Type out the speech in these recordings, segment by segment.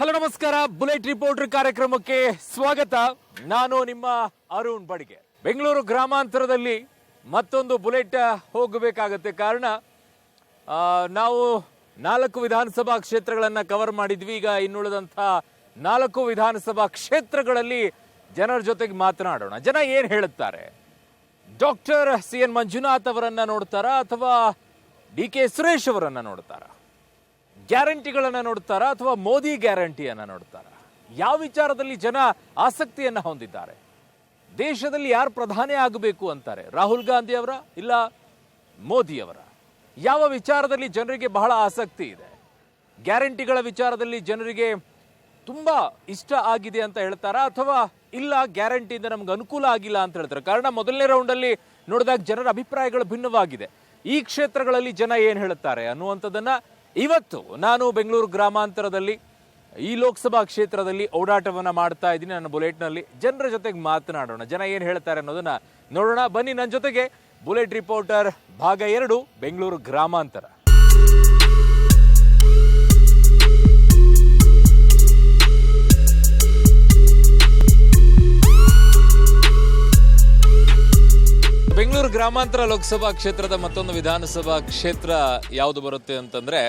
Hello ನಮಸ್ಕಾರ, bullet reporter ಕಾರ್ಯಕ್ರಮಕ್ಕೆ ಸ್ವಾಗತ. ನಾನು ನಿಮ್ಮ ಅರುಣ್ ಬಡಿಗೆ. ಬೆಂಗಳೂರು ಗ್ರಾಮಾಂತರದಲ್ಲಿ ಮತ್ತೊಂದು ಬುಲೆಟ್ ಹೋಗಬೇಕಾಗತ್ತೆ. ಕಾರಣ ನಾವು 4 ವಿಧಾನಸಭಾ ಕ್ಷೇತ್ರಗಳನ್ನ ಕವರ್ ಮಾಡಿದ್ವಿ. ಈಗ ಇನ್ನುಳಿದಂಥ 4 ವಿಧಾನಸಭಾ ಕ್ಷೇತ್ರಗಳಲ್ಲಿ ಜನರ ಜೊತೆಗೆ ಮಾತನಾಡೋಣ. ಜನ ಏನ್ ಹೇಳುತ್ತಾರೆ? ಡಾಕ್ಟರ್ CN ಮಂಜುನಾಥ್ ಅವರನ್ನ ನೋಡ್ತಾರಾ ಅಥವಾ DK ಸುರೇಶ್ ಅವರನ್ನ ನೋಡ್ತಾರಾ? ಗ್ಯಾರಂಟಿಗಳನ್ನ ನೋಡ್ತಾರಾ ಅಥವಾ ಮೋದಿ ಗ್ಯಾರಂಟಿಯನ್ನ ನೋಡ್ತಾರಾ? ಯಾವ ವಿಚಾರದಲ್ಲಿ ಜನ ಆಸಕ್ತಿಯನ್ನ ಹೊಂದಿದ್ದಾರೆ? ದೇಶದಲ್ಲಿ ಯಾರು ಪ್ರಧಾನಿ ಆಗಬೇಕು ಅಂತಾರೆ? ರಾಹುಲ್ ಗಾಂಧಿ ಅವರ ಇಲ್ಲ ಮೋದಿ ಅವರ? ಯಾವ ವಿಚಾರದಲ್ಲಿ ಜನರಿಗೆ ಬಹಳ ಆಸಕ್ತಿ ಇದೆ? ಗ್ಯಾರಂಟಿಗಳ ವಿಚಾರದಲ್ಲಿ ಜನರಿಗೆ ತುಂಬಾ ಇಷ್ಟ ಆಗಿದೆ ಅಂತ ಹೇಳ್ತಾರಾ ಅಥವಾ ಇಲ್ಲ ಗ್ಯಾರಂಟಿಯಿಂದ ನಮ್ಗೆ ಅನುಕೂಲ ಆಗಿಲ್ಲ ಅಂತ ಹೇಳ್ತಾರೆ? ಕಾರಣ ಮೊದಲನೇ ರೌಂಡ್ ಅಲ್ಲಿ ನೋಡಿದಾಗ ಜನರ ಅಭಿಪ್ರಾಯಗಳು ಭಿನ್ನವಾಗಿದೆ. ಈ ಕ್ಷೇತ್ರಗಳಲ್ಲಿ ಜನ ಏನ್ ಹೇಳುತ್ತಾರೆ ಅನ್ನುವಂಥದ್ದನ್ನ ಇವತ್ತು ನಾನು ಬೆಂಗಳೂರು ಗ್ರಾಮಾಂತರದಲ್ಲಿ ಈ ಲೋಕಸಭಾ ಕ್ಷೇತ್ರದಲ್ಲಿ ಓಡಾಟವನ್ನ ಮಾಡ್ತಾ ಇದ್ದೀನಿ. ನನ್ನ ಬುಲೆಟ್ನಲ್ಲಿ ಜನರ ಜೊತೆಗೆ ಮಾತನಾಡೋಣ. ಜನ ಏನ್ ಹೇಳ್ತಾರೆ ಅನ್ನೋದನ್ನ ನೋಡೋಣ. ಬನ್ನಿ ನನ್ನ ಜೊತೆಗೆ. ಬುಲೆಟ್ ರಿಪೋರ್ಟರ್ ಭಾಗ 2 ಬೆಂಗಳೂರು ಗ್ರಾಮಾಂತರ. ಬೆಂಗಳೂರು ಗ್ರಾಮಾಂತರ ಲೋಕಸಭಾ ಕ್ಷೇತ್ರದ ಮತ್ತೊಂದು ವಿಧಾನಸಭಾ ಕ್ಷೇತ್ರ ಯಾವುದು ಬರುತ್ತೆ ಅಂತಂದ್ರೆ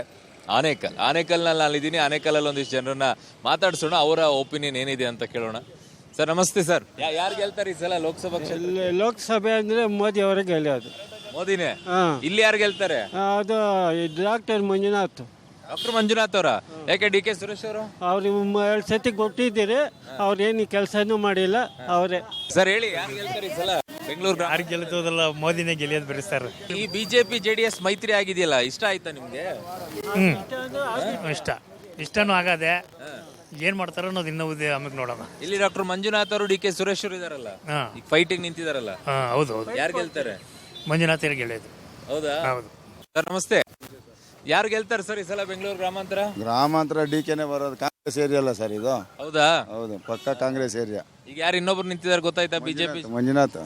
ಆನೇಕಲ್ನಲ್ಲಿ ನಾನಿದ್ದೀನಿ. ಆನೇಕಲ್ಲಲ್ಲಿ ಒಂದಿಷ್ಟು ಜನರನ್ನ ಮಾತಾಡ್ಸೋಣ, ಅವರ ಒಪಿನಿಯನ್ ಏನಿದೆ ಅಂತ ಕೇಳೋಣ. ಸರ್ ನಮಸ್ತೆ ಸರ್. ಯಾರು ಗೆಲ್ತಾರೆ ಈ ಸಲ ಲೋಕಸಭಾ ಕ್ಷೇತ್ರ? ಲೋಕಸಭೆ ಅಂದ್ರೆ ಮೋದಿ ಅವರೇ ಗೆಲ್ಲೋದು. ಮೋದಿನೇ? ಇಲ್ಲಿ ಯಾರು ಗೆಲ್ತಾರೆ? ಅದು ಡಾಕ್ಟರ್ ಮಂಜುನಾಥ್. ಡಾಕ್ಟರ್ ಮಂಜುನಾಥ್ ಅವರ? ಯಾಕೆ DK ಸುರೇಶ್ ಅವರು? ಅವ್ರು 2 ಸತಿ ಕೊಟ್ಟಿದ್ದೀರಿ, ಅವ್ರೇನು ಕೆಲಸನೂ ಮಾಡಿಲ್ಲ. ಅವರೇ ಸರ್ ಹೇಳಿ, ಯಾರು ಗೆಲ್ತಾರೆ ಈ ಸಲ ಬೆಂಗಳೂರು? ಯಾರು ಗೆಲ್ಲುತ್ತದಲ್ಲ, ಮೋದಿನೇ ಗೆಲ್ಲಿಯೋದು ಬಿಡಿ ಸರ್. ಈ BJP JDS ಮೈತ್ರಿ ಆಗಿದೆಯಲ್ಲ, ಇಷ್ಟ ಆಯ್ತಾ ನಿಮ್ಗೆ? ಇಷ್ಟನೂ ಆಗದೆ. ಏನ್ ಮಾಡ್ತಾರ ಅನ್ನೋದು ಇನ್ನೂ ಆಮೇಲೆ ನೋಡೋಣ. ಇಲ್ಲಿ ಡಾಕ್ಟರ್ ಮಂಜುನಾಥ್ ಅವರು DK ಸುರೇಶ್ ಅವರು ಇದಾರಲ್ಲ, ಈಗ ಫೈಟಿಂಗ್ ನಿಂತಿದಾರಲ್ಲ, ಹೌದು ಹೌದು. ಯಾರು ಗೆಲ್ತಾರೆ? ಮಂಜುನಾಥ್ ಗೆಳೆಯೋದು. ಹೌದಾ? ಹೌದು ಸರ್ ನಮಸ್ತೆ. ಯಾರು ಗೆಲ್ತಾರೆ ಸರ್ ಈ ಸಲ ಬೆಂಗಳೂರು ಗ್ರಾಮಾಂತರ? DKನೇ ಬರೋದು. ಕಾಂಗ್ರೆಸ್ ಏರಿಯಾ ಅಲ್ಲ ಸರ್ ಇದು? ಹೌದಾ? ಹೌದು, ಪಕ್ಕ ಕಾಂಗ್ರೆಸ್ ಏರಿಯಾ. ಈಗ ಯಾರು ಇನ್ನೊಬ್ರು ನಿಂತಿದ್ದಾರೆ ಗೊತ್ತಾಯ್ತಾ? BJP ಮಂಜುನಾಥ್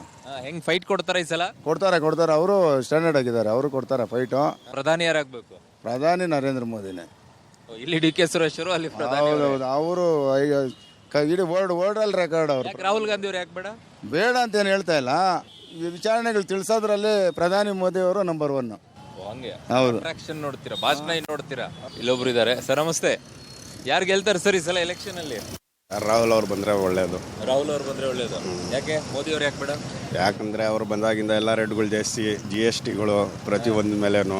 ಹೆಂಗ್ ಫೈಟ್ ಕೊಡ್ತಾರ ಈ ಸಲ? ಕೊಡ್ತಾರೆ. ಅವರು ಸ್ಟ್ಯಾಂಡರ್ಡ್ ಆಗಿದ್ದಾರೆ, ಅವರು ಕೊಡ್ತಾರೆ ಫೈಟು. ಪ್ರಧಾನಿ ಯಾರಾಗ್ಬೇಕು? ಪ್ರಧಾನಿ ನರೇಂದ್ರ ಮೋದಿನೇ. ಇಲ್ಲಿ DK ಸುರೇಶ್ ಅವರು, ಅಲ್ಲಿ ಪ್ರಧಾನಿ. ಹೌದೌದು, ಅವರು ಇಡೀ ವರ್ಲ್ಡ್ ರೆಕಾರ್ಡ್ ಅವರು. ರಾಹುಲ್ ಗಾಂಧಿ ಅವ್ರು ಯಾಕೆ ಬೇಡ? ಬೇಡ ಅಂತ ಏನು ಹೇಳ್ತಾ ಇಲ್ಲ. ಈ ವಿಚಾರಣೆಗಳು ತಿಳಿಸೋದ್ರಲ್ಲಿ ಪ್ರಧಾನಿ ಮೋದಿ ಅವರು ನಂಬರ್ 1. ಹಂಗೆ ಹೌದು. ಅಟ್ರಾಕ್ಷನ್ ನೋಡ್ತೀರಾ, ಭಾಷಣ ನೋಡ್ತೀರಾ? ಇಲ್ಲೊಬ್ರು ಇದಾರೆ. ಸರ್ ನಮಸ್ತೆ. ಯಾರು ಗೆಲ್ತಾರೆ ಸರ್ ಈ ಸಲ ಎಲೆಕ್ಷನ್ ಅಲ್ಲಿ? ರಾಹುಲ್ ಅವ್ರು ಬಂದ್ರೆ ಒಳ್ಳೇದು. ರಾಹುಲ್ ಅವ್ರು ಬಂದ್ರೆ ಒಳ್ಳೇದು. ಯಾಕೆ? ಮೋದಿ ಅವ್ರು ಯಾಕೆ ಬೇಡ? ಯಾಕಂದ್ರೆ ಅವ್ರು ಬಂದಾಗಿಂದ ಎಲ್ಲ ರೇಟ್ಗಳು ಜಾಸ್ತಿ, GSTಗಳು ಪ್ರತಿಯೊಂದು ಮೇಲೇನು.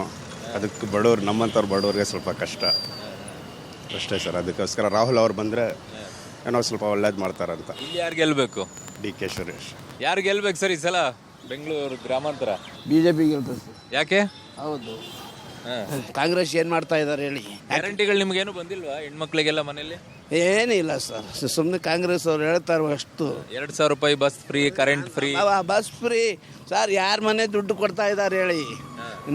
ಅದಕ್ಕೆ ಬಡವ್ರು, ನಮ್ಮಂಥವ್ರು ಬಡವ್ರಿಗೆ ಸ್ವಲ್ಪ ಕಷ್ಟ ಅಷ್ಟೇ ಸರ್. ಅದಕ್ಕೋಸ್ಕರ ರಾಹುಲ್ ಅವ್ರು ಬಂದರೆ ಏನೋ ಸ್ವಲ್ಪ ಒಳ್ಳೇದು ಮಾಡ್ತಾರಂತ. ಇಲ್ಲಿ ಯಾರು ಗೆಲ್ಬೇಕು? DK ಸುರೇಶ್. ಯಾರು ಗೆಲ್ಬೇಕು ಸರ್ ಈ ಸಲ ಬೆಂಗಳೂರು ಗ್ರಾಮಾಂತರ? BJP ಗೆಲ್ತದೆ. ಯಾಕೆ? ಹೌದು, ಕಾಂಗ್ರೆಸ್ ಏನು ಮಾಡ್ತಾ ಇದ್ದಾರೆ ಹೇಳಿ? ಗ್ಯಾರಂಟಿಗಳು ನಿಮ್ಗೇನು ಬಂದಿಲ್ವಾ ಹೆಣ್ಮಕ್ಳಿಗೆಲ್ಲ ಮನೇಲಿ? ಏನಿಲ್ಲ ಸರ್, ಸುಮ್ಮನೆ ಕಾಂಗ್ರೆಸ್ ಅವ್ರು ಹೇಳ್ತಾರೆ ಅಷ್ಟು. 2,000 ರೂಪಾಯಿ bus free, current free. Bus free sir, ಯಾರ ಮನೆ ದುಡ್ಡು ಕೊಡ್ತಾ ಇದ್ದಾರೆ ಹೇಳಿ?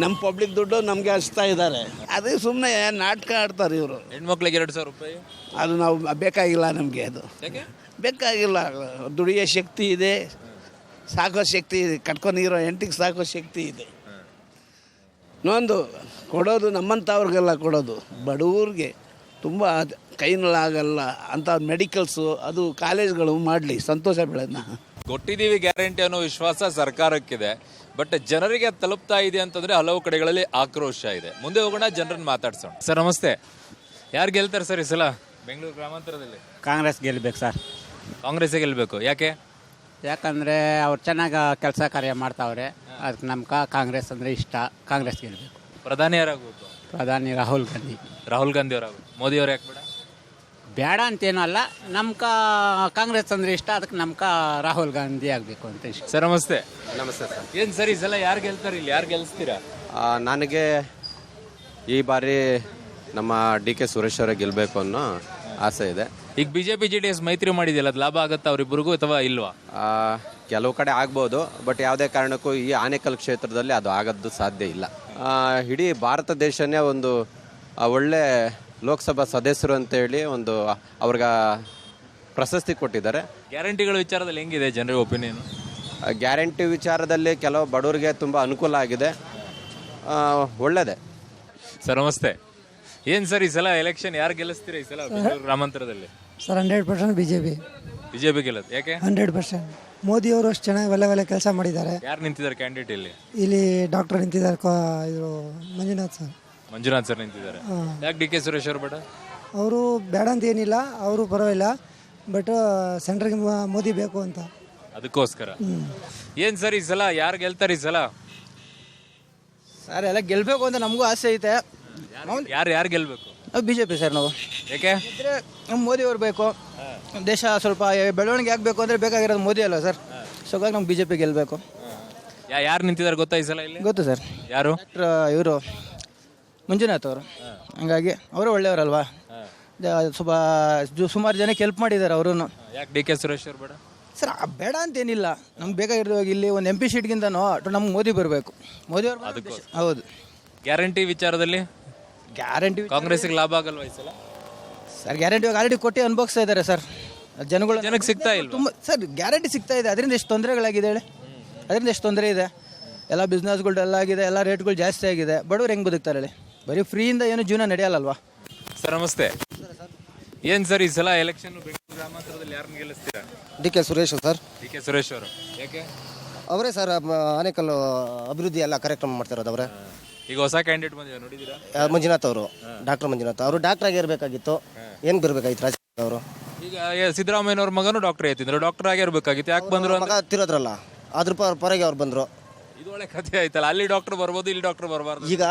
ನಮ್ಮ ಪಬ್ಲಿಕ್ ದುಡ್ಡು ನಮಗೆ ಹಚ್ತಾ ಇದ್ದಾರೆ. ಅದೇ ಸುಮ್ಮನೆ ನಾಟಕ ಆಡ್ತಾರೆ ಇವರು. ಹೆಣ್ಮಕ್ಳಿಗೆ 2,000 ರೂಪಾಯಿ ಅದು ನಾವು ಬೇಕಾಗಿಲ್ಲ ನಮಗೆ. ಅದು ಯಾಕೆ ಬೇಕಾಗಿಲ್ಲ. ದುಡಿಯೋ ಶಕ್ತಿ ಇದೆ, ಸಾಕೋ ಶಕ್ತಿ ಇದೆ, ಕಟ್ಕೊಂಡಿರೋ ಹೆಂಡತಿಗೆ ಸಾಕೋ ಶಕ್ತಿ ಇದೆ. ಇನ್ನೊಂದು ಕೊಡೋದು ನಮ್ಮಂಥವ್ರಿಗೆಲ್ಲ ಕೊಡೋದು, ಬಡವ್ರಿಗೆ ತುಂಬ ಕೈನಲ್ಲಾಗಲ್ಲ ಅಂತ ಮೆಡಿಕಲ್ಸು, ಅದು ಕಾಲೇಜ್ಗಳು ಮಾಡಲಿ, ಸಂತೋಷ ಬೆಳೆದ್ನ ಕೊಟ್ಟಿದ್ದೀವಿ ಗ್ಯಾರಂಟಿ ಅನ್ನೋ ವಿಶ್ವಾಸ ಸರ್ಕಾರಕ್ಕಿದೆ. ಬಟ್ ಜನರಿಗೆ ಅದು ತಲುಪ್ತಾ ಇದೆ ಅಂತಂದ್ರೆ ಹಲವು ಕಡೆಗಳಲ್ಲಿ ಆಕ್ರೋಶ ಇದೆ. ಮುಂದೆ ಹೋಗೋಣ, ಜನರನ್ನ ಮಾತಾಡ್ಸೋಣ. ಸರ್ ನಮಸ್ತೆ. ಯಾರು ಗೆಲ್ತಾರೆ ಸರ್ ಈ ಸಲ ಬೆಂಗಳೂರು ಗ್ರಾಮಾಂತರದಲ್ಲಿ? ಕಾಂಗ್ರೆಸ್ ಗೆಲ್ಬೇಕು ಸರ್. ಕಾಂಗ್ರೆಸ್ ಗೆಲ್ಬೇಕು. ಯಾಕೆ? ಯಾಕಂದರೆ ಅವ್ರು ಚೆನ್ನಾಗಿ ಕೆಲಸ ಕಾರ್ಯ ಮಾಡ್ತಾವ್ರೆ. ಅದಕ್ಕೆ ನಮ್ಗೆ ಕಾಂಗ್ರೆಸ್ ಅಂದರೆ ಇಷ್ಟ. ಕಾಂಗ್ರೆಸ್ ಗೆಲ್ಬೇಕು. ಪ್ರಧಾನಿ ಯಾರಾಗಬೇಕು? ಪ್ರಧಾನಿ ರಾಹುಲ್ ಗಾಂಧಿ. ರಾಹುಲ್ ಗಾಂಧಿ ಅವರಾಗಬೇಕು. ಮೋದಿ ಅವ್ರು ಯಾಕೆ ಬೇಡ? ಬೇಡ ಅಂತೇನೂ ಅಲ್ಲ, ನಮ್ಗೆ ಕಾಂಗ್ರೆಸ್ ಅಂದರೆ ಇಷ್ಟ. ಅದಕ್ಕೆ ನಮ್ಗೆ ರಾಹುಲ್ ಗಾಂಧಿ ಆಗಬೇಕು ಅಂತ ಇಷ್ಟ. ಸರ್ ನಮಸ್ತೆ. ನಮಸ್ತೆ ಸರ್. ಏನು ಸರ್ ಈ ಸಲ ಯಾರು ಗೆಲ್ತಾರೆ? ಇಲ್ಲಿ ಯಾರು ಗೆಲ್ಲಿಸ್ತೀರಾ? ನನಗೆ ಈ ಬಾರಿ ನಮ್ಮ DK ಸುರೇಶ್ ಅವರೇ ಗೆಲ್ಲಬೇಕು ಅನ್ನೋ ಆಸೆ ಇದೆ. ಈಗ BJP JDS ಮೈತ್ರಿ ಮಾಡಿದೆಯಲ್ಲ, ಅದು ಲಾಭ ಆಗುತ್ತಾ ಅವರಿಬ್ಬರಿಗೂ ಅಥವಾ ಇಲ್ವಾ? ಕೆಲವು ಕಡೆ ಆಗ್ಬೋದು, ಬಟ್ ಯಾವುದೇ ಕಾರಣಕ್ಕೂ ಈ ಆನೇಕಲ್ ಕ್ಷೇತ್ರದಲ್ಲಿ ಅದು ಆಗೋದು ಸಾಧ್ಯ ಇಲ್ಲ. ಇಡೀ ಭಾರತ ದೇಶನೇ ಒಂದು ಒಳ್ಳೆ ಲೋಕಸಭಾ ಸದಸ್ಯರು ಅಂತೇಳಿ ಒಂದು ಅವ್ರಿಗೆ ಪ್ರಶಸ್ತಿ ಕೊಟ್ಟಿದ್ದಾರೆ. ಗ್ಯಾರಂಟಿಗಳ ವಿಚಾರದಲ್ಲಿ ಹೆಂಗಿದೆ ಜನರ ಒಪಿನಿಯನ್? ಗ್ಯಾರಂಟಿ ವಿಚಾರದಲ್ಲಿ ಕೆಲವು ಬಡವರಿಗೆ ತುಂಬ ಅನುಕೂಲ ಆಗಿದೆ, ಒಳ್ಳೆಯದೇ. ಸರ್ ನಮಸ್ತೆ. ಏನ್ ಸರ್ ಈ ಸಲ ಎಲೆಕ್ಷನ್ ಯಾರು ಗೆಲ್ಲಿಸ್ತೀರಾ ಈ ಸಲ ಬೆಂಗಳೂರು ಗ್ರಾಮಾಂತರದಲ್ಲಿ? Sir 100% BJP. ಬಿಜೆಪಿ ಗೆಲ್ಲುತ್ತೆ. ಯಾಕೆ? 100%. ಮೋದಿಯವರು ಅಷ್ಟು ಚೆನ್ನಾಗಿ ಒಳ್ಳೆ ಕೆಲಸ ಮಾಡಿದ್ದಾರೆ. ಯಾರು ನಿಂತಿದ್ದಾರೆ ಕ್ಯಾಂಡಿಡೇಟ್ ಇಲ್ಲಿ? ಇಲ್ಲಿ ಡಾಕ್ಟರ್ ನಿಂತಿದ್ದಾರೆ, ಇದು ಮಂಜುನಾಥ್ ಸರ್. ಮಂಜುನಾಥ್ ಸರ್ ನಿಂತಿದ್ದಾರೆ. ಯಾಕೆ ಡಿ ಕೆ ಸುರೇಶ್ ಅವರು ಬೇಡ? ಅವರು ಬೇಡ ಅಂತ ಏನಿಲ್ಲ, ಅವರು ಪರವಾಗಿಲ್ಲ, ಬಟ್ ಸೆಂಟ್ರಿಗೆ ಮೋದಿ ಬೇಕು ಅಂತ ಅದಕ್ಕೋಸ್ಕರ. ಏನ್ ಸರ್ ಈ ಸಲ ಯಾರು ಗೆಲ್ತಾರೆ ಈ ಸಲ? ಸರ್ ಎಲ್ಲ ಗೆಲ್ಬೇಕು ಅಂತ ನಮಗೂ ಆಸೆ ಐತೆ. ಯಾರು ಗೆಲ್ಬೇಕು? ಬಿಜೆಪಿ ಸರ್ ನಾವು. ಯಾಕೆ? ನಮ್ಮ ಮೋದಿ ಅವ್ರು ಬೇಕು. ದೇಶ ಸ್ವಲ್ಪ ಬೆಳವಣಿಗೆ ಆಗಬೇಕು ಅಂದರೆ ಬೇಕಾಗಿರೋದು ಮೋದಿ ಅಲ್ವಾ ಸರ್? ಸೊ ಹಾಗಾಗಿ ನಮ್ಗೆ ಬಿಜೆಪಿ ಗೆಲ್ಲಬೇಕು. ಯಾರು ನಿಂತಿದ್ದಾರೆ ಗೊತ್ತಾ ಈ ಸಲ ಇಲ್ಲಿ? ಗೊತ್ತು ಸರ್. ಯಾರು? ಇವರು ಮಂಜುನಾಥ್ ಅವರು. ಹಂಗಾಗಿ ಅವರು ಒಳ್ಳೆಯವರಲ್ವಾ, ಸ್ವಲ್ಪ ಸುಮಾರು ಜನಕ್ಕೆ ಹೆಲ್ಪ್ ಮಾಡಿದ್ದಾರೆ ಅವರು. ಯಾಕೆ ಡಿ ಕೆ ಸುರೇಶ್ ಅವರು ಬೇಡ? ಸರ್ ಬೇಡ ಅಂತೇನಿಲ್ಲ, ನಮ್ಗೆ ಬೇಕಾಗಿರೋದು ಇಲ್ಲಿ ಒಂದು MP ಸೀಟ್ಗಿಂತನೂ ನಮ್ಗೆ ಮೋದಿ ಬರಬೇಕು. ಮೋದಿ ಅವರು ಹೌದು. ಗ್ಯಾರಂಟಿ ವಿಚಾರದಲ್ಲಿ ಗ್ಯಾರಂಟಿ ಕಾಂಗ್ರೆಸ್ಗೆ ಲಾಭ ಆಗಲ್ವಾ ಈ ಸಲ? ಸರ್ ಗ್ಯಾರಂಟಿ ಆಲ್ರೆಡಿ ಕೊಟ್ಟು ಅನುಭವಿಸ್ತಾ ಇದ್ದಾರೆ ಸರ್ ಜನಕ್ಕೆ ಸಿಗ್ತಾ ಇಲ್ಲ. ತುಂಬ ಸರ್ ಗ್ಯಾರಂಟಿ ಸಿಗ್ತಾ ಇದೆ, ಅದರಿಂದ ಎಷ್ಟು ತೊಂದರೆಗಳಾಗಿದೆ ಹೇಳಿ. ಅದರಿಂದ ಎಷ್ಟು ತೊಂದರೆ ಇದೆ, ಎಲ್ಲ ಬಿಸ್ನೆಸ್ಗಳು ಎಲ್ಲ ಆಗಿದೆ, ಎಲ್ಲ ರೇಟ್ಗಳು ಜಾಸ್ತಿ ಆಗಿದೆ. ಬಡವ್ರು ಹೆಂಗೆ ಬದುಕ್ತಾರೆ ಹೇಳಿ? ಬರೀ ಫ್ರೀಯಿಂದ ಏನು ಜೀವನ ನಡೆಯಲ್ಲಲ್ವಾ? ಸರ್ ನಮಸ್ತೆ. ಏನ್ ಸರ್ ಈ ಸಲ ಎಲೆಕ್ಷನ್ ಬೆಂಗಳೂರು ಗ್ರಾಮಾಂತರದಲ್ಲಿ ಯಾರನ್ನ ಗೆಲ್ಲಿಸ್ತೀರಾ? D K Suresh sir. D K Suresh ಅವರು. ಯಾಕೆ? ಅವರೇ ಸರ್ ಆನೇಕಲ್ ಅಭಿವೃದ್ಧಿ ಎಲ್ಲ ಕಾರ್ಯಕ್ರಮ ಮಾಡ್ತಿರೋದು ಅವರೇ. ಈಗ ಹೊಸ ಕ್ಯಾಂಡಿಡೇಟ್ ಬಂದಿದ್ದಾರೆ ನೋಡಿದ್ದೀರಾ? ಮಂಜುನಾಥ್ ಅವರು, ಡಾಕ್ಟರ್ ಮಂಜುನಾಥ್ ಅವರು ಡಾಕ್ಟರ್ ಆಗಿರ್ಬೇಕಾಗಿತ್ತು. ಏನು ಬರಬೇಕಾಗಿತ್ತು ರಾಜಕೀಯ ಅವರು? ಈಗ ಸಿದ್ದರಾಮಯ್ಯನವ್ರ ಮಗನು ಡಾಕ್ಟರ್ ಐತಿದ್ರು, ಡಾಕ್ಟರ್ ಆಗಿರ್ಬೇಕಾಗಿತ್ತು. ಯಾಕೆ ಬಂದ್ರು? ಮಗ ತಿರೋದ್ರಲ್ಲ, ಅದ್ರ ಪರಗೆ ಅವ್ರು ಬಂದರು. ಇದು ಒಳ್ಳೆ ಕಥೆ ಆಯ್ತಲ್ಲ, ಅಲ್ಲಿ ಡಾಕ್ಟರ್ ಬರ್ಬೋದು, ಇಲ್ಲಿ ಡಾಕ್ಟರ್ ಬರಬಾರ್ದು. ಈಗ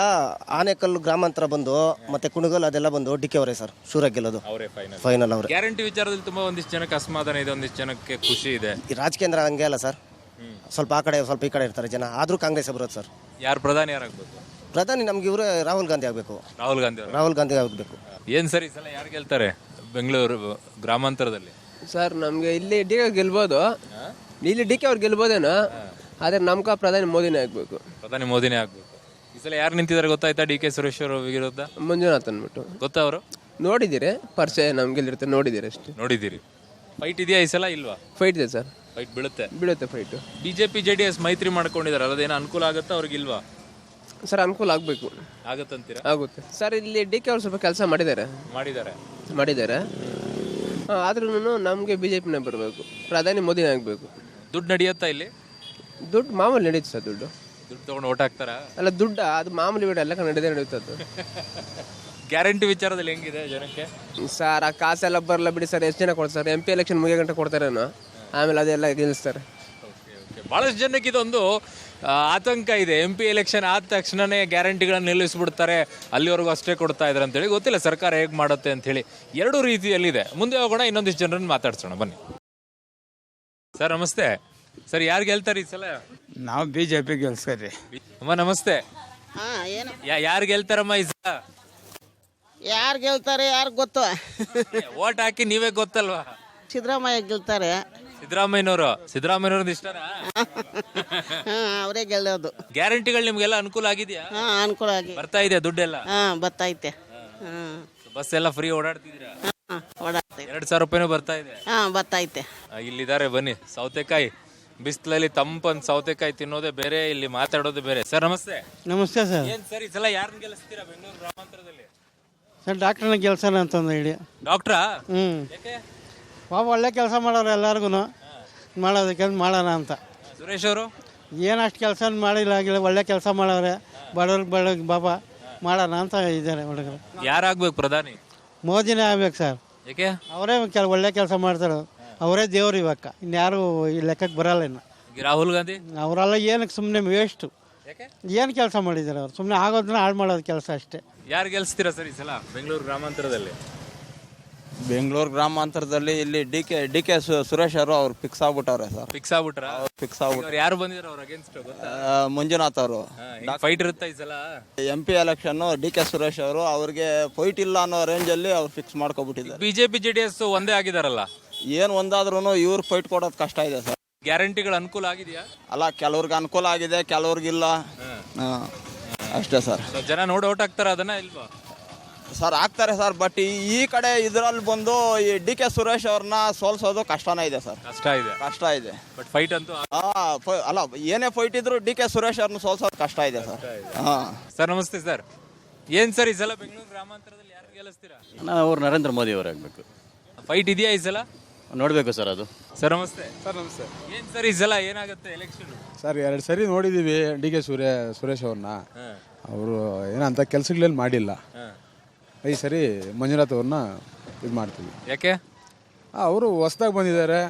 ಆನೇಕಲ್ ಗ್ರಾಮಾಂತರ ಬಂದು ಮತ್ತೆ ಕುಣಗಲ್ ಅದೆಲ್ಲ ಬಂದು ಡಿ ಕೆ ಅವರೇ ಸರ್ ಶೂರಾಗಿ ಗೆಲ್ಲೋದು. ಅವರೇ ಫೈನಲ್ ಅವರೇ. ಗ್ಯಾರಂಟಿ ವಿಚಾರದಲ್ಲಿ ತುಂಬಾ ಒಂದಿಷ್ಟು ಜನಕ್ಕೆ ಅಸಮಾಧಾನ ಇದೆ, ಒಂದಿಷ್ಟು ಜನಕ್ಕೆ ಖುಷಿ ಇದೆ. ಈ ರಾಜಕೇಂದ್ರ ಹಂಗೆ ಅಲ್ಲ ಸರ್, ಸ್ವಲ್ಪ ಆ ಕಡೆ ಸ್ವಲ್ಪ ಈ ಕಡೆ ಇರ್ತಾರೆ ಜನ. ಆದರೂ ಕಾಂಗ್ರೆಸ್ ಬರೋದು ಸರ್. ಯಾರು ಪ್ರಧಾನಿ ಯಾರಾಗಬೇಕು? ಪ್ರಧಾನಿ ನಮ್ಗೆ ಇವರೇ ರಾಹುಲ್ ಗಾಂಧಿ ಆಗಬೇಕು. ರಾಹುಲ್ ಗಾಂಧಿ ಅವರು. ರಾಹುಲ್ ಗಾಂಧಿ ಆಗಬೇಕು. ಏನ್ ಸರ್ ಈ ಸಲ ಯಾರು ಗೆಲ್ತಾರೆ ಬೆಂಗಳೂರು ಗ್ರಾಮಾಂತರದಲ್ಲಿ? ಸರ್ ನಮಗೆ ಇಲ್ಲಿ ಡಿ ಕೆ ಗೆಲ್ಬೋದು, ಇಲ್ಲಿ ಡಿ ಕೆ ಅವ್ರು ಗೆಲ್ಬೋದೇನೋ, ಆದರೆ ನಮ್ಗೆ ಪ್ರಧಾನಿ ಮೋದಿನೇ ಆಗಬೇಕು. ಪ್ರಧಾನಿ ಮೋದಿನೇ ಆಗ್ಬೇಕು. ಈ ಸಲ ಯಾರು ನಿಂತಿದ್ದಾರೆ ಗೊತ್ತಾಯ್ತಾ? ಡಿ ಕೆ ಸುರೇಶ್ ಅವರ ವಿರುದ್ಧ ಮಂಜುನಾಥ್ ಅಂದ್ಬಿಟ್ಟು. ಗೊತ್ತಾ ಅವರು? ನೋಡಿದ್ದೀರಿ, ಪರಿಚಯ ನಮ್ಗೆ ಇರುತ್ತೆ, ನೋಡಿದ್ದೀರಿ ಅಷ್ಟೇ. ನೋಡಿದ್ದೀರಿ. ಫೈಟ್ ಇದೆಯಾ ಈ ಸಲ? ಇಲ್ವಾ? ಫೈಟ್ ಇದೆ ಸರ್. ಫೈಟ್ ಬೀಳುತ್ತೆ ಫೈಟು. ಬಿಜೆಪಿ JDS ಮೈತ್ರಿ ಮಾಡ್ಕೊಂಡಿದ್ದಾರೆ, ಅದೇನೋ ಅನುಕೂಲ ಆಗುತ್ತಾ ಅವ್ರಿಗಿಲ್ವಾ? ಸರ್ ಅನುಕೂಲ ಆಗಬೇಕು. ಆಗತ್ತಂತೀರಾ? ಆಗುತ್ತೆ ಸರ್. ಇಲ್ಲಿ ಡಿ ಕೆ ಅವ್ರು ಸ್ವಲ್ಪ ಕೆಲಸ ಮಾಡಿದ್ದಾರೆ. ಆದ್ರೂ ನಮಗೆ BJPನೇ ಬರಬೇಕು, ಪ್ರಧಾನಿ ಮೋದಿನೇ ಆಗಬೇಕು. ದುಡ್ಡು ನಡೆಯುತ್ತಾ ಇಲ್ಲಿ? ದುಡ್ಡು ಮಾಮೂಲಿ ನಡೀತು ಸರ್. ದುಡ್ಡು ತಗೊಂಡು ಓಟ್ ಹಾಕ್ತಾರ? ಅಲ್ಲ ದುಡ್ಡು ಅದು ಮಾಮೂಲಿ ಬಿಡ, ಎಲ್ಲ ನಡೆದೇ ನಡೀತದ್ದು. ಗ್ಯಾರಂಟಿ ವಿಚಾರದಲ್ಲಿ ಹೆಂಗಿದೆ ಜನಕ್ಕೆ? ಸರ್ ಆ ಕಾಸೆಲ್ಲ ಬರಲ್ಲ ಬಿಡಿ ಸರ್. ಎಷ್ಟು ಜನ ಕೊಡ್ತಾರೆ? MP ಎಲೆಕ್ಷನ್ ಮುಗಿಯೋ ಗಂಟೆ ಕೊಡ್ತಾರೇನೋ, ಆಮೇಲೆ ಅದೆಲ್ಲ ಗೆಲ್ಲಿಸ್ತಾರೆ. ಬಹಳಷ್ಟು ಜನಕ್ಕೆ ಇದೊಂದು ಆತಂಕ ಇದೆ. MP ಎಲೆಕ್ಷನ್ ಆದ ತಕ್ಷಣನೇ ಗ್ಯಾರಂಟಿಗಳನ್ನು ನಿಲ್ಲಿಸ್ಬಿಡ್ತಾರೆ, ಅಲ್ಲಿವರೆಗೂ ಅಷ್ಟೇ ಕೊಡ್ತಾ ಇದ್ದಾರೆ ಅಂತೇಳಿ. ಗೊತ್ತಿಲ್ಲ ಸರ್ಕಾರ ಹೇಗೆ ಮಾಡುತ್ತೆ ಅಂತೇಳಿ. ಎರಡೂ ರೀತಿಯಲ್ಲಿದೆ. ಮುಂದೆ ಹೋಗೋಣ, ಇನ್ನೊಂದಿಷ್ಟು ಜನರನ್ನು ಮಾತಾಡ್ಸೋಣ ಬನ್ನಿ. ಸರ್ ನಮಸ್ತೆ. ಸರ್ ಯಾರು ಗೆಲ್ತಾರೆ ಈ ಸಲ? ನಾವು BJP ಗೆಲ್ಸ್ಕರಿ. ಅಮ್ಮ ನಮಸ್ತೆ. ಯಾರು ಗೆಲ್ತಾರಮ್ಮ ಈ ಸಲ? ಯಾರು ಗೆಲ್ತಾರೆ ಯಾರು ಗೊತ್ತು? ಓಟ್ ಹಾಕಿ ನೀವೇ ಗೊತ್ತಲ್ವಾ? ಸಿದ್ದರಾಮಯ್ಯ ಗೆಲ್ತಾರೆ. ಸಿದ್ದರಾಮಯ್ಯನವ್ರದ್ದು ಇಷ್ಟನಾ? ಅವರೇ ಗೆಲ್ಲೋದು. ಗ್ಯಾರಂಟಿಗಳು ನಿಮ್ಗೆಲ್ಲ ಅನುಕೂಲ ಆಗಿದೆಯಾ? ಅನುಕೂಲ ಆಗಿ ಬರ್ತಾ ಇದೆ ದುಡ್ಡೆಲ್ಲ? ಬರ್ತೈತೆ. ಬಸ್ ಎಲ್ಲ ಫ್ರೀ ಓಡಾಡ್ತಿದ್ದೀರಾ? ಓಡಾಡ್ತೈತೆ. 2,000 ರೂಪಾಯಿನೂ ಬರ್ತಾ ಇದೆ? ಬರ್ತೈತೆ. ಇಲ್ಲಿದ್ದಾರೆ ಬನ್ನಿ. ಸೌತೆಕಾಯಿ ಬಿಸಿಲಲ್ಲಿ ತಂಪನ್ ಸೌತೆಕಾಯಿ ತಿನ್ನೋದೇ ಬೇರೆ, ಇಲ್ಲಿ ಮಾತಾಡೋದೇ ಬೇರೆ. ಸರ್ ನಮಸ್ತೆ. ನಮಸ್ತೆ ಸರ್. ಏನ್ ಸರ್ ಈ ಸಲ ಯಾರನ್ನ ಗೆಲ್ಲಿಸ್ತೀರಾ ಬೆಂಗಳೂರು ಗ್ರಾಮಾಂತರದಲ್ಲಿ? ಸರ್ ಡಾಕ್ಟ್ರನ್ನ ಗೆಲ್ಸೋಣ ಅಂತಂದು ಹೇಳಿ. ಡಾಕ್ಟ್ರಾ? ಪಾಪ ಒಳ್ಳೆ ಕೆಲಸ ಮಾಡೋರು, ಎಲ್ಲರಿಗೂ ಮಾಡೋದಕ್ಕೆ ಮಾಡೋಣ ಅಂತ. ಸುರೇಶ್ ಅವರು ಏನು ಅಷ್ಟು ಕೆಲಸ ಮಾಡಿಲ್ಲ, ಒಳ್ಳೆ ಕೆಲಸ ಮಾಡೋರೆ, ಬಡವ್ರಿಗೆ ಪಾಪ ಮಾಡೋಣ ಅಂತ ಇದ್ದಾರೆ ಹುಡುಗರು. ಯಾರಾಗ್ಬೇಕು ಪ್ರಧಾನಿ? ಮೋದಿನೇ ಆಗ್ಬೇಕು ಸರ್. ಯಾಕೆ? ಅವರೇ ಒಳ್ಳೆ ಕೆಲಸ ಮಾಡ್ತಾರೆ, ಅವರೇ ದೇವ್ರು ಇವಾಗ. ಇನ್ಯಾರು ಈ ಲೆಕ್ಕಕ್ಕೆ ಬರಲ್ಲ ಇನ್ನು. ರಾಹುಲ್ ಗಾಂಧಿ ಅವರೆಲ್ಲ ಏನಕ್ಕೆ ಸುಮ್ಮನೆ ವೇಸ್ಟು. ಏನು ಕೆಲಸ ಮಾಡಿದ್ದಾರೆ ಅವ್ರು? ಸುಮ್ಮನೆ ಆಗೋದನ್ನ ಹಾಳು ಮಾಡೋದು ಕೆಲಸ ಅಷ್ಟೇ. ಯಾರು ಗೆಲ್ಸ್ತೀರಾ ಸರ್ ಈ ಸಲ ಬೆಂಗಳೂರು ಗ್ರಾಮಾಂತರದಲ್ಲಿ? ಬೆಂಗಳೂರು ಗ್ರಾಮಾಂತರದಲ್ಲಿ ಇಲ್ಲಿ ಡಿ ಕೆ ಸುರೇಶ್ ಅವರು ಅವ್ರು ಫಿಕ್ಸ್ ಆಗ್ಬಿಟ್ಟವ್ರೆ ಸರ್. ಫಿಕ್ಸ್ ಆಗ್ಬಿಟ್ರೆ ಯಾರು ಬಂದಿದ್ರು ಅವ್ರ ಅಗೇನ್ಸ್ಟ್? ಮಂಜುನಾಥ್ ಅವರು. ಫೈಟ್ ಇರುತ್ತೆ ಈ ಸಲ? MP election D K Suresh ಅವರು, ಅವ್ರಿಗೆ ಫೈಟ್ ಇಲ್ಲ ಅನ್ನೋ ರೇಂಜಲ್ಲಿ ಅವ್ರು ಫಿಕ್ಸ್ ಮಾಡ್ಕೊಬಿಟ್ಟಿದ್ದಾರೆ. ಬಿಜೆಪಿ JDS ಒಂದೇ ಆಗಿದಾರಲ್ಲ? ಏನು ಒಂದಾದ್ರೂ ಇವ್ರು ಫೈಟ್ ಕೊಡೋದು ಕಷ್ಟ ಇದೆ ಸರ್. ಗ್ಯಾರಂಟಿಗಳು ಅನುಕೂಲ ಆಗಿದೆಯಾ? ಅಲ್ಲ, ಕೆಲವ್ರಿಗೆ ಅನುಕೂಲ ಆಗಿದೆ, ಕೆಲವ್ರಿಗಿಲ್ಲ, ಅಷ್ಟೇ ಸರ್. ಜನ ನೋಡಿ ಓಟ್ ಹಾಕ್ತಾರ ಅದನ್ನ ಇಲ್ವಾ? ಸರ್ ಆಗ್ತಾರೆ ಸರ್, ಬಟ್ ಈ ಕಡೆ ಇದರಲ್ಲಿ ಬಂದು ಈ ಡಿ ಕೆ ಸುರೇಶ್ ಅವ್ರನ್ನ ಸೋಲ್ಸೋದು ಕಷ್ಟನೇ ಇದೆ ಸರ್. ಕಷ್ಟ ಇದೆ. ಬಟ್ ಫೈಟ್ ಅಂತೂ ಅಲ್ಲ, ಏನೇ ಫೈಟ್ ಇದ್ರು ಡಿ ಕೆ ಸುರೇಶ್ ಅವ್ರನ್ನ ಸೋಲ್ಸೋದು ಕಷ್ಟ ಇದೆ ಸರ್. ಸರ್ ನಮಸ್ತೆ ಸರ್. ಏನ್ ಸರ್ ಈ ಸಲ ಬೆಂಗಳೂರು ಗ್ರಾಮಾಂತರದಲ್ಲಿ ಯಾರು ಗೆಲ್ಲಿಸ್ತೀರಾ? ಅವ್ರು ನರೇಂದ್ರ ಮೋದಿ ಅವರು ಆಗಬೇಕು. ಫೈಟ್ ಇದೆಯಾ ಈ ಸಲ? ನೋಡಬೇಕು ಸರ್ ಅದು. ಸರ್ ನಮಸ್ತೆ. ಸರ್ ನಮಸ್ತೆ. ಏನ್ ಸರ್ ಈ ಸಲ ಏನಾಗುತ್ತೆ ಎಲೆಕ್ಷನ್? ಸರ್ 2 ಸರಿ ನೋಡಿದ್ದೀವಿ ಡಿ ಕೆ ಸುರೇಶ್ ಅವ್ರನ್ನ. ಅವರು ಏನಂತ ಕೆಲಸಗಳೇನು ಮಾಡಿಲ್ಲ. ಈ ಸರಿ ಮಂಜುನಾಥ್ ಅವ್ರನ್ನ ಇದು ಮಾಡ್ತೀವಿ. ಯಾಕೆ? ಅವರು ಹೊಸ್ದಾಗಿ ಬಂದಿದ್ದಾರೆ,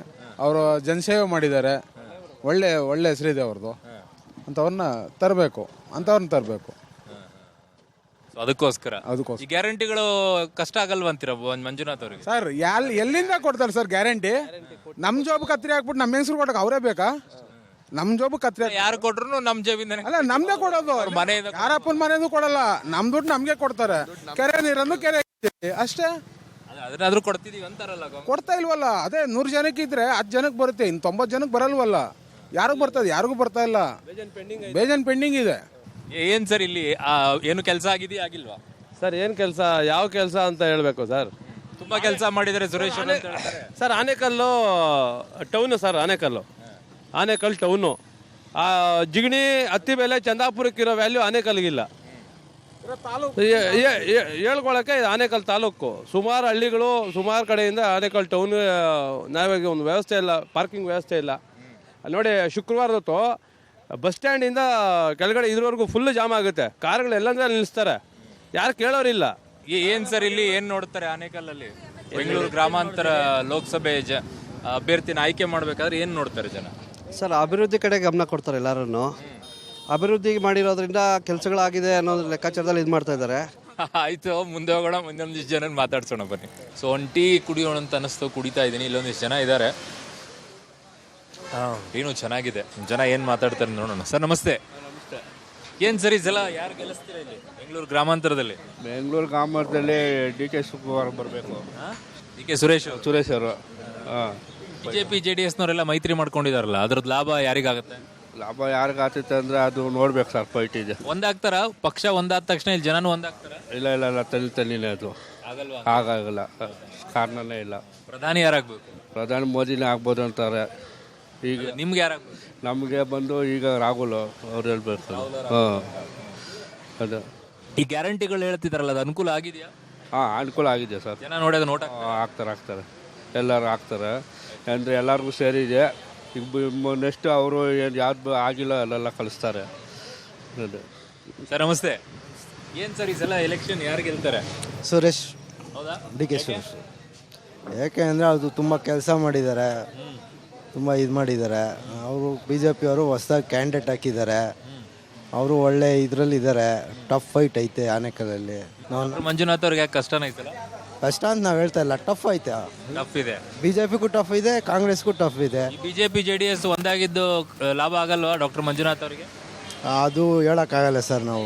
ಅವರು ಜನಸೇವೆ ಮಾಡಿದ್ದಾರೆ, ಒಳ್ಳೆ ಹೆಸರಿದೆ ಅವ್ರದ್ದು. ಅಂಥವ್ರನ್ನ ತರಬೇಕು. ಅದಕ್ಕೋಸ್ಕರ ಈ ಗ್ಯಾರಂಟಿಗಳು ಕಷ್ಟ ಆಗಲ್ವಾ ಅಂತೀರ ಮಂಜುನಾಥ್ ಅವ್ರಿಗೆ? ಸರ್ ಎಲ್ಲಿಂದ ಕೊಡ್ತಾರೆ ಸರ್ ಗ್ಯಾರಂಟಿ? ನಮ್ಮ ಜಾಬ್ ಕತ್ರಿ ಹಾಕ್ಬಿಟ್ಟು ನಮ್ಮ ಹೆಂಗಸರು ಕೊಡಕ್ಕೆ ಅವರೇ ಬೇಕಾ? ನಮ್ಮ ಜಾಬ್ ಕತ್ರಿ ಯಾರು ಕೊಟ್ರು ನಮ್ಮ ಜೇಬಿಂದ ಅಲ್ಲ, ನಮ್ದೇ ಕೊಡೋದು. ಮನೆಯಿಂದ ಯಾರಪ್ಪನ ಮನೆಯದು ಕೊಡಲ್ಲ, ನಮ್ ದುಡ್ಡು ನಮ್ಗೆ ಕೊಡ್ತಾರೆ. ಕೆರೆ ನೀರನ್ನು ಕೆರೆ ಅಷ್ಟೇ. ಅದನ್ನಾದ್ರೂ ಕೊಡ್ತಿದೀವಿ ಅಂತಾರಲ್ಲ. ಕೊಡ್ತಾ ಇಲ್ವಲ್ಲ. ಅದೇ 100 ಜನಕ್ಕೆ ಇದ್ರೆ 10 ಜನಕ್ಕೆ ಬರುತ್ತೆ, ಇನ್ನು 90 ಜನಕ್ಕೆ ಬರಲ್ವಲ್ಲ. ಯಾರಿಗೂ ಬರ್ತದೆ? ಯಾರಿಗೂ ಬರ್ತಾ ಇಲ್ಲ. ಬೇಜನ್ ಪೆಂಡಿಂಗ್ ಇದೆ. ಏನ್ ಸರ್ ಇಲ್ಲಿ ಏನು ಕೆಲಸ ಆಗಿದೆಯಾ ಆಗಿಲ್ವಾ? ಸರ್ ಏನು ಕೆಲಸ, ಯಾವ ಕೆಲಸ ಅಂತ ಹೇಳ್ಬೇಕು ಸರ್? ತುಂಬಾ ಕೆಲಸ ಮಾಡಿದ್ದಾರೆ ಸುರೇಶ್ ಅವರು ಅಂತ ಹೇಳ್ತಾರೆ. Sir Anekal town sir, Anekal town. Jigani ಹತ್ತಿ ಬೆಲೆ ಚಂದಾಪುರಕ್ಕಿರೋ ವ್ಯಾಲ್ಯೂ ಆನೇಕಲ್ಗಿಲ್ಲ. ಹೇಳ್ಕೊಳಕ್ಕೆ ಆನೇಕಲ್ ತಾಲೂಕು ಸುಮಾರು ಹಳ್ಳಿಗಳು, ಸುಮಾರು ಕಡೆಯಿಂದ ಆನೇಕಲ್ ಟೌನ್ ನಾವಾಗಿ ಒಂದು ವ್ಯವಸ್ಥೆ ಇಲ್ಲ, ಪಾರ್ಕಿಂಗ್ ವ್ಯವಸ್ಥೆ ಇಲ್ಲ. ಅಲ್ಲಿ ನೋಡಿ, ಶುಕ್ರವಾರದತ್ತು ಬಸ್ ಸ್ಟ್ಯಾಂಡಿಂದ ಕೆಳಗಡೆ ಇದ್ರವರೆಗೂ ಫುಲ್ ಜಾಮ್ ಆಗುತ್ತೆ. ಕಾರ್ಗಳು ಎಲ್ಲಂದ್ರೆ ನಿಲ್ಲಿಸ್ತಾರೆ, ಯಾರು ಕೇಳೋರಿಲ್ಲ. ಏನ್ ಸರ್ ಇಲ್ಲಿ ಏನ್ ನೋಡ್ತಾರೆ ಆನೇಕಲ್ಲಲ್ಲಿ? ಬೆಂಗಳೂರು ಗ್ರಾಮಾಂತರ ಲೋಕಸಭೆ ಅಭ್ಯರ್ಥಿನ ಆಯ್ಕೆ ಮಾಡ್ಬೇಕಾದ್ರೆ ಏನ್ ನೋಡ್ತಾರೆ ಜನ? ಸರ್ ಅಭಿವೃದ್ಧಿ ಕಡೆ ಗಮನ ಕೊಡ್ತಾರೆ ಎಲ್ಲರೂ. ಅಭಿವೃದ್ಧಿ ಮಾಡಿರೋದ್ರಿಂದ ಕೆಲಸಗಳಾಗಿದೆ ಅನ್ನೋ ಲೆಕ್ಕಾಚಾರದಲ್ಲಿ ಇದು ಮಾಡ್ತಾ ಇದ್ದಾರೆ. ಆಯ್ತು, ಮುಂದೆ ಹೋಗೋಣ. ಮುಂದೊಂದಿಷ್ಟು ಜನ ಮಾತಾಡ್ಸೋಣ ಬನ್ನಿ. ಸೊ ಒಂದು ಟೀ ಕುಡಿಯೋಣ ಅಂತ ಅನಿಸ್ತು, ಕುಡಿತಾ ಇದ್ದೀನಿ. ಇಲ್ಲೊಂದಿಷ್ಟು ಜನ ಇದ್ದಾರೆ. ಟೀನು ಚೆನ್ನಾಗಿದೆ. ಜನ ಏನು ಮಾತಾಡ್ತಾರೆ ನೋಡೋಣ. ಸರ್ ನಮಸ್ತೆ. ಏನು ಸರ್ ಈ ಸಲ ಯಾರು ಗೆಲ್ಲಿಸ್ತೀರಾ ಇಲ್ಲಿ ಬೆಂಗಳೂರು ಗ್ರಾಮಾಂತರದಲ್ಲಿ? ಬೆಂಗಳೂರು ಗ್ರಾಮಾಂತರದಲ್ಲಿ ಡಿ ಕೆ ಶಿವಕುಮಾರ್ ಬರಬೇಕು. ಡಿ ಕೆ ಸುರೇಶ್ ಅವರು. ಬಿಜೆಪಿ JDSನವರೆಲ್ಲ ಮೈತ್ರಿ ಮಾಡ್ಕೊಂಡಿದಾರಲ್ಲ, ಅದ್ರದ್ದು ಲಾಭ ಯಾರಿಗಾಗುತ್ತೆ? ಲಾಭ ಯಾರಿಗಾಗ್ತೈತೆ ಅಂದರೆ ಅದು ನೋಡ್ಬೇಕು ಸರ್. ಫೈಟ್ ಇದೆ. ಒಂದಾಗ್ತಾರ ಪಕ್ಷ ಒಂದಾದ ತಕ್ಷಣ ಇಲ್ಲಿ ಜನನೂ ಒಂದಾಗ್ತಾರ? ಇಲ್ಲ ತಲ್ಲಿನೇ ಅದು ಆಗಲ್ಲ. ಕಾರಣನೇ ಇಲ್ಲ. ಪ್ರಧಾನಿ ಯಾರಾಗಬೇಕು? ಪ್ರಧಾನಿ ಮೋದಿನೇ ಆಗ್ಬೋದು ಅಂತಾರೆ. ಈಗ ನಿಮ್ಗೆ ಯಾರಾಗಬೇಕು? ನಮಗೆ ಬಂದು ಈಗ ರಾಹುಲ್ ಅವ್ರು ಹೇಳ್ಬೇಕು. ಅದು ಈ ಗ್ಯಾರಂಟಿಗಳು ಹೇಳ್ತಿದಾರಲ್ಲ, ಅದು ಅನುಕೂಲ ಆಗಿದೆಯಾ? ಅನುಕೂಲ ಆಗಿದೆ ಸರ್. ಜನ ನೋಡೋದು ನೋಟ ಆಗ್ತಾರೆ. ಎಲ್ಲರೂ ಆಗ್ತಾರೆ ಅಂದರೆ ಎಲ್ಲರಿಗೂ ಸೇರಿದೆ. ಈಗ ನೆಕ್ಸ್ಟ್ ಅವರು ಏನು ಯಾವ್ದು ಆಗಿಲ್ಲ ಅಲ್ಲೆಲ್ಲ ಕಳಿಸ್ತಾರೆ. ಸರ್ ನಮಸ್ತೆ. ಏನು ಸರ್ ಈ ಸಲ ಎಲೆಕ್ಷನ್ ಯಾರು ಗೆಲ್ತಾರೆ? ಸುರೇಶ್. ಹೌದಾ? D K Suresh. ಯಾಕೆ ಅಂದರೆ ಅದು ತುಂಬ ಕೆಲಸ ಮಾಡಿದ್ದಾರೆ, ತುಂಬ ಇದು ಮಾಡಿದ್ದಾರೆ. ಅವರು BJP ಅವರು ಹೊಸದಾಗಿ ಕ್ಯಾಂಡಿಡೇಟ್ ಹಾಕಿದ್ದಾರೆ. ಅವರು ಒಳ್ಳೆ ಇದರಲ್ಲಿದ್ದಾರೆ. ಟಫ್ ಫೈಟ್ ಐತೆ ಆನೇಕಲಲ್ಲಿ. ಮಂಜುನಾಥ್ ಅವ್ರಿಗೆ ಯಾಕೆ ಕಷ್ಟನ ಐತಲ್ಲ? ಕಷ್ಟ ಅಂತ ನಾವು ಹೇಳ್ತಾ ಇಲ್ಲ, ಟಫ್ ಐತೆ. ಟಫ್ ಇದೆ. BJPಗೂ ಟಫ್ ಇದೆ, ಕಾಂಗ್ರೆಸ್ಗೂ ಟಫ್ ಇದೆ. ಬಿಜೆಪಿ JDS ಒಂದಾಗಿದ್ದು ಲಾಭ ಆಗಲ್ವಾ ಡಾಕ್ಟರ್ ಮಂಜುನಾಥ್ ಅವರಿಗೆ? ಅದು ಹೇಳೋಕ್ಕಾಗಲ್ಲ ಸರ್. ನಾವು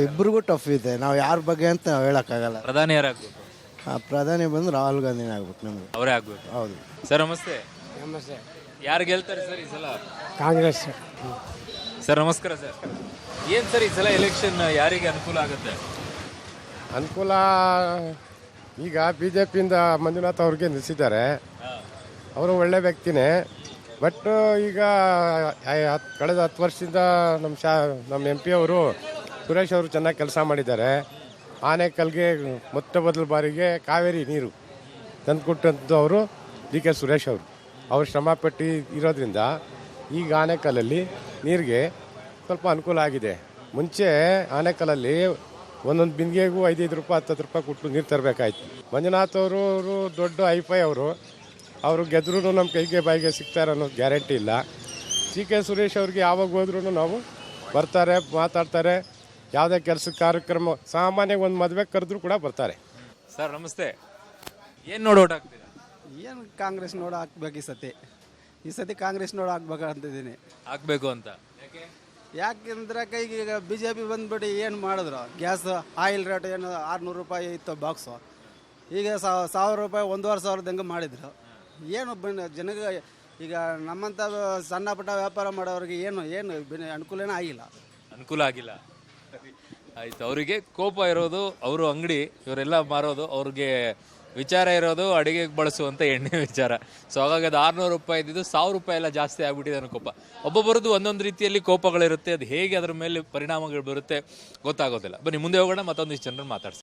ಇಬ್ಬರಿಗೂ ಟಫ್ ಇದೆ. ನಾವು ಯಾರ ಬಗ್ಗೆ ಅಂತ ನಾವು ಹೇಳೋಕ್ಕಾಗಲ್ಲ. ಪ್ರಧಾನಿ ಯಾರಾಗಬೇಕು? ಪ್ರಧಾನಿ ಬಂದು ರಾಹುಲ್ ಗಾಂಧಿನೇ ಆಗ್ಬೇಕು ನಮಗೆ. ಅವರೇ ಆಗ್ಬೇಕು. ಹೌದು ಸರ್ ನಮಸ್ತೆ. ನಮಸ್ತೆ. ಯಾರು ಗೆಲ್ತಾರೆ ಸರ್ ಈ ಸಲ? ಕಾಂಗ್ರೆಸ್. ಸರ್ ನಮಸ್ಕಾರ ಸರ್. ಏನು ಸರ್ ಈ ಸಲ ಎಲೆಕ್ಷನ್ ಯಾರಿಗೆ ಅನುಕೂಲ ಆಗುತ್ತೆ? ಅನುಕೂಲ ಈಗ BJPಯಿಂದ ಮಂಜುನಾಥ್ ಅವ್ರಿಗೆ ನಿಲ್ಲಿಸಿದ್ದಾರೆ. ಅವರು ಒಳ್ಳೆ ವ್ಯಕ್ತಿನೇ. ಬಟ್ ಈಗ ಕಳೆದ 10 ವರ್ಷದಿಂದ ನಮ್ಮ MP ಅವರು ಸುರೇಶ್ ಅವರು ಚೆನ್ನಾಗಿ ಕೆಲಸ ಮಾಡಿದ್ದಾರೆ. ಆನೇಕಲ್ಗೆ ಮೊದಲ ಬಾರಿಗೆ ಕಾವೇರಿ ನೀರು ತಂದುಕೊಟ್ಟಂಥದ್ದು ಅವರು ಡಿ ಕೆ ಸುರೇಶ್ ಅವರು ಶ್ರಮಪಟ್ಟು ಇರೋದ್ರಿಂದ ಈಗ ಆನೇಕಲ್ಲಲ್ಲಿ ನೀರಿಗೆ ಸ್ವಲ್ಪ ಅನುಕೂಲ ಆಗಿದೆ. ಮುಂಚೆ ಆನೇಕಲ್ಲಲ್ಲಿ ಒಂದೊಂದು ಬಿಂದಿಗೆಗೂ 5 ರೂಪಾಯಿ 10 ರೂಪಾಯಿ ಕೊಟ್ಟು ನೀರು ತರಬೇಕಾಯ್ತು. ಮಂಜುನಾಥ್ ಅವರು ದೊಡ್ಡ ಐಫೈ ಅವರು ಗೆದ್ರೂ ನಮ್ಮ ಕೈಗೆ ಬಾಯಿಗೆ ಸಿಗ್ತಾರೆ ಅನ್ನೋದು ಗ್ಯಾರಂಟಿ ಇಲ್ಲ. ಡಿ ಕೆ ಸುರೇಶ್ ಅವ್ರಿಗೆ ಯಾವಾಗ ಹೋದ್ರೂ ನಾವು ಬರ್ತಾರೆ, ಮಾತಾಡ್ತಾರೆ. ಯಾವುದೇ ಕೆಲಸ ಕಾರ್ಯಕ್ರಮ ಸಾಮಾನ್ಯ ಒಂದು ಮದುವೆ ಕರೆದ್ರೂ ಕೂಡ ಬರ್ತಾರೆ. ಸರ್ ನಮಸ್ತೆ. ಏನು ನೋಡಿ ಓಟ್ ಹಾಕ್ತೀರಾ? ಏನು ಕಾಂಗ್ರೆಸ್ ನೋಡಿ ಹಾಕ್ಬೇಕು ಈ ಸತಿ ಕಾಂಗ್ರೆಸ್ ನೋಡಿ ಹಾಕ್ಬೇಕಂತಿದ್ದೀನಿ. ಹಾಕ್ಬೇಕು ಅಂತ ಯಾಕೆಂದ್ರೆ ಈಗ BJP ಬಂದ್ಬಿಟ್ಟು ಏನು ಮಾಡಿದ್ರು, ಗ್ಯಾಸ್ ಆಯಿಲ್ ರೇಟ್ ಏನು 600 ರೂಪಾಯಿ ಇತ್ತು ಬಾಕ್ಸು, ಈಗ 1000 ರೂಪಾಯಿ 1500 ಹೆಂಗೆ ಮಾಡಿದ್ರು. ಏನು ಜನಗೆ ಈಗ ನಮ್ಮಂಥ ಸಣ್ಣ ಪುಟ್ಟ ವ್ಯಾಪಾರ ಮಾಡೋರಿಗೆ ಏನು ಅನುಕೂಲನೇ ಆಗಿಲ್ಲ. ಅನುಕೂಲ ಆಗಿಲ್ಲ. ಆಯ್ತು, ಅವರಿಗೆ ಕೋಪ ಇರೋದು, ಅವರು ಅಂಗಡಿ ಇವರೆಲ್ಲ ಮಾರೋದು, ಅವ್ರಿಗೆ ವಿಚಾರ ಇರೋದು ಅಡುಗೆಗೆ ಬಳಸುವಂಥ ಎಣ್ಣೆ ವಿಚಾರ. ಸೊ ಹಾಗಾಗಿ ಅದು 600 ರೂಪಾಯಿ ಇದ್ದಿದ್ದು 1000 ರೂಪಾಯಿ ಎಲ್ಲ ಜಾಸ್ತಿ ಆಗ್ಬಿಟ್ಟಿದೆ ಅನ್ನೋ ಕೋಪ. ಒಬ್ಬೊಬ್ಬರದ್ದು ಒಂದೊಂದು ರೀತಿಯಲ್ಲಿ ಕೋಪಗಳಿರುತ್ತೆ. ಅದು ಹೇಗೆ ಅದರ ಮೇಲೆ ಪರಿಣಾಮಗಳು ಬರುತ್ತೆ ಗೊತ್ತಾಗೋದಿಲ್ಲ. ಬನ್ನಿ ಮುಂದೆ ಹೋಗೋಣ, ಮತ್ತೊಂದಿಷ್ಟು ಜನರನ್ನು ಮಾತಾಡ್ಸಿ.